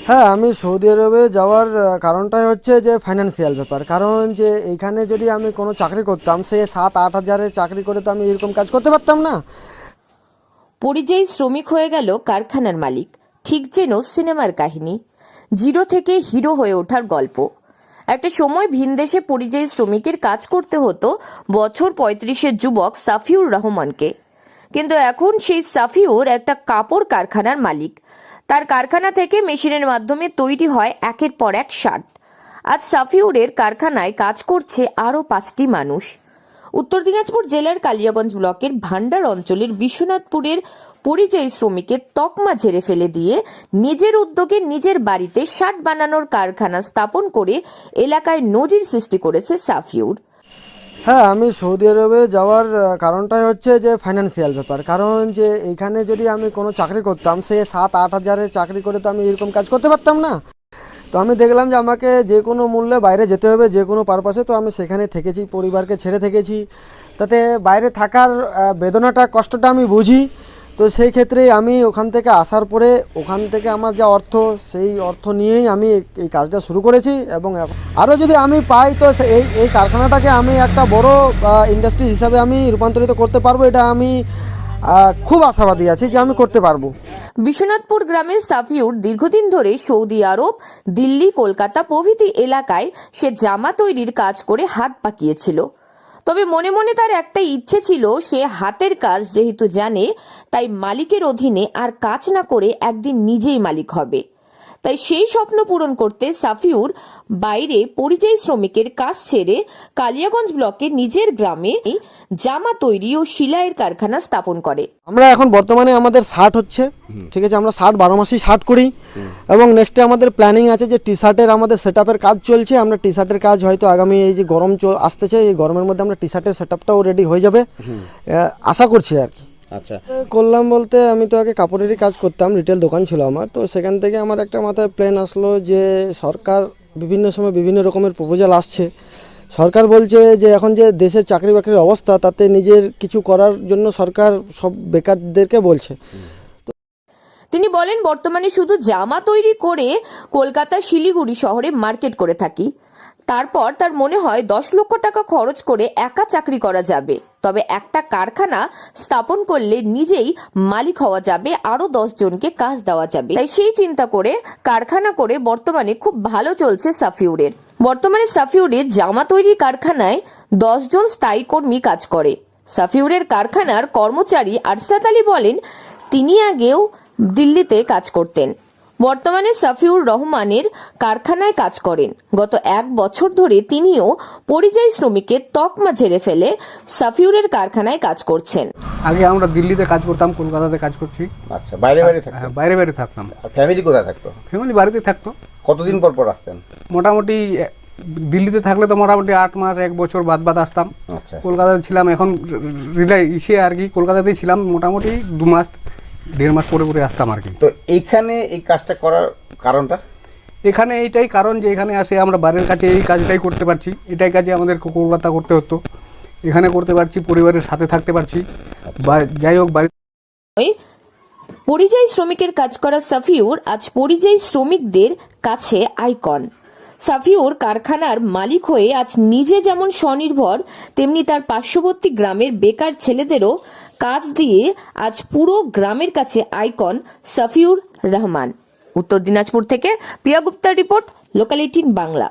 হ্যাঁ, আমি সৌদি আরবে যাওয়ার কারণটাই হচ্ছে যে ফাইন্যান্সিয়াল ব্যাপার। কারণ যে এইখানে যদি আমি কোনো চাকরি করতাম, সে 7-8 হাজারের চাকরি করে তো আমি এরকম কাজ করতে পারতাম না। পরিযায়ী শ্রমিক হয়ে গেল কারখানার মালিক, ঠিক যেন সিনেমার কাহিনী। জিরো থেকে হিরো হয়ে ওঠার গল্প। একটা সময় ভিনদেশে পরিযায়ী শ্রমিকের কাজ করতে হতো বছর 35-এর যুবক সাফিউর রহমানকে। কিন্তু এখন সেই সাফিউর একটা কাপড় কারখানার মালিক। তার কারখানা থেকে মেশিনের মাধ্যমে তৈরি হয় একের পর এক শার্ট। আজ সাফিউরের কারখানায় কাজ করছে আরও 5টি মানুষ। উত্তর দিনাজপুর জেলার কালিয়াগঞ্জ ব্লকের ভান্ডার অঞ্চলের বিশ্বনাথপুরের পরিযায়ী শ্রমিকের তকমা ঝেড়ে ফেলে দিয়ে নিজের উদ্যোগে নিজের বাড়িতে শার্ট বানানোর কারখানা স্থাপন করে এলাকায় নজির সৃষ্টি করেছে সাফিউর। হ্যাঁ, আমি সৌদি আরবে যাওয়ার কারণটাই হচ্ছে যে ফাইন্যান্সিয়াল ব্যাপার। কারণ যে এইখানে যদি আমি কোনো চাকরি করতাম, সে 7-8 হাজারের চাকরি করে তো আমি এরকম কাজ করতে পারতাম না। তো আমি দেখলাম যে আমাকে যে কোনো মূল্যে বাইরে যেতে হবে, যে কোনো পারপাসে। তো আমি সেখানে থেকেছি, পরিবারকে ছেড়ে থেকেছি। তাতে বাইরে থাকার বেদনাটা, কষ্টটা আমি বুঝি। তো সেই ক্ষেত্রে আমি ওখান থেকে আসার পরে ওখান থেকে আমার যা অর্থ, সেই অর্থ নিয়েই আমি এই কাজটা শুরু করেছি। এবং আরও যদি আমি পাই তো এই এই কারখানাটাকে আমি একটা বড় ইন্ডাস্ট্রি হিসাবে আমি রূপান্তরিত করতে পারবো। এটা আমি খুব আশাবাদী আছি যে আমি করতে পারবো। বিশ্বনাথপুর গ্রামের সাফিউর দীর্ঘদিন ধরে সৌদি আরব, দিল্লি, কলকাতা প্রভৃতি এলাকায় সে জামা তৈরির কাজ করে হাত পাকিয়েছিল। তবে মনে মনে তার একটা ইচ্ছে ছিল, সে হাতের কাজ যেহেতু জানে, তাই মালিকের অধীনে আর কাজ না করে একদিন নিজেই মালিক হবে। তাই সেই স্বপ্ন পূরণ করতে সাফিউর বাইরে পরিযায়ী শ্রমিকের কাজ ছেড়ে কালিয়াগঞ্জ ব্লকে নিজের গ্রামে জামা তৈরি ও সেলাইয়ের কারখানা স্থাপন করে। আমরা এখন বর্তমানে আমাদের শার্ট হচ্ছে, ঠিক আছে, আমরা শার্ট 12 মাসই শার্ট করি। এবং নেক্সটে আমাদের প্ল্যানিং আছে যে টি শার্টের আমাদের সেট আপের কাজ চলছে। আমরা টি শার্টের কাজ হয়তো আগামী এই যে গরম আসতেছে, এই গরমের মধ্যে আমরা টি শার্টের সেট আপটাও রেডি হয়ে যাবে আশা করছি আর কি। আচ্ছা, করলাম বলতে আমি তো আগে কাপড়েরই কাজ করতাম, রিটেল দোকান ছিল আমার। তো সেখান থেকে আমার একটা মাথায় প্ল্যান আসলো যে সরকার বিভিন্ন সময় বিভিন্ন রকমের প্রপোজাল আসছে। সরকার বলছে যে এখন যে দেশের চাকরি বাকরির অবস্থা, তাতে নিজের কিছু করার জন্য সরকার সব বেকারদেরকে বলছে। তিনি বলেন, বর্তমানে শুধু জামা তৈরি করে কলকাতা, শিলিগুড়ি শহরে মার্কেট করে থাকি। তারপর তার মনে হয় 10 লক্ষ টাকা খরচ করে একা চাকরি করা যাবে। তবে একটা কারখানা স্থাপন করলে নিজেই মালিক হওয়া যাবে, আরো 10 জনকে কাজ দেওয়া যাবে। তাই সেই চিন্তা করে কারখানা করে বর্তমানে খুব ভালো চলছে সাফিউরের। বর্তমানে সাফিউরের জামা তৈরি কারখানায় 10 জন স্থায়ী কর্মী কাজ করে। সাফিউরের কারখানার কর্মচারী আরশাদ আলী বলেন, তিনি আগেও দিল্লিতে কাজ করতেন। বর্তমানে সাফিউর রহমানের কারখানায় কাজ করেন। গত 1 বছর ধরে তিনিও পরিযায়ী শ্রমিকের তকমা ঝেড়ে ফেলে সাফিউরের কারখানায় কাজ করছেন। আগে আমরা দিল্লিতে কাজ করতাম, কলকাতাতে কাজ করছি। আচ্ছা, বাইরে বাইরে থাকতেন? বাইরে বাইরে থাকতাম। আর ফ্যামিলি কোথায় থাকতো? ফ্যামিলি বাড়িতে থাকতো। কতদিন পর পর আসতেন? মোটামুটি দিল্লিতে থাকলে তো মোটামুটি 8 মাস 1 বছর বাদ বাদ আসতাম। আচ্ছা, কলকাতাতে ছিলাম, এখন ইসে আর কি কলকাতাতেই ছিলাম, মোটামুটি 2 মাস 1.5 মাস পরে পরে আসতাম আর কি। তো এইখানে এই কাজটা করার কারণটা? এখানে এইটাই কারণ যে এখানে আসে আমরা বাড়ির কাছে এই কাজটাই করতে পারছি। এটাই কাজে আমাদের কলকাতা করতে হতো, এখানে করতে পারছি, পরিবারের সাথে থাকতে পারছি। বা যাই হোক, বাড়ি পরিযায়ী শ্রমিকের কাজ করা সাফিউর আজ পরিযায়ী শ্রমিকদের কাছে আইকন। সাফিউর কারখানার মালিক হয়ে আজ নিজে যেমন স্বনির্ভর, তেমনি তার পার্শ্ববর্তী গ্রামের বেকার ছেলেদেরও কাজ দিয়ে আজ পুরো গ্রামের কাছে আইকন সাফিউর রহমান। উত্তর দিনাজপুর থেকে প্রিয়া গুপ্তার রিপোর্ট, লোকাল 18 বাংলা।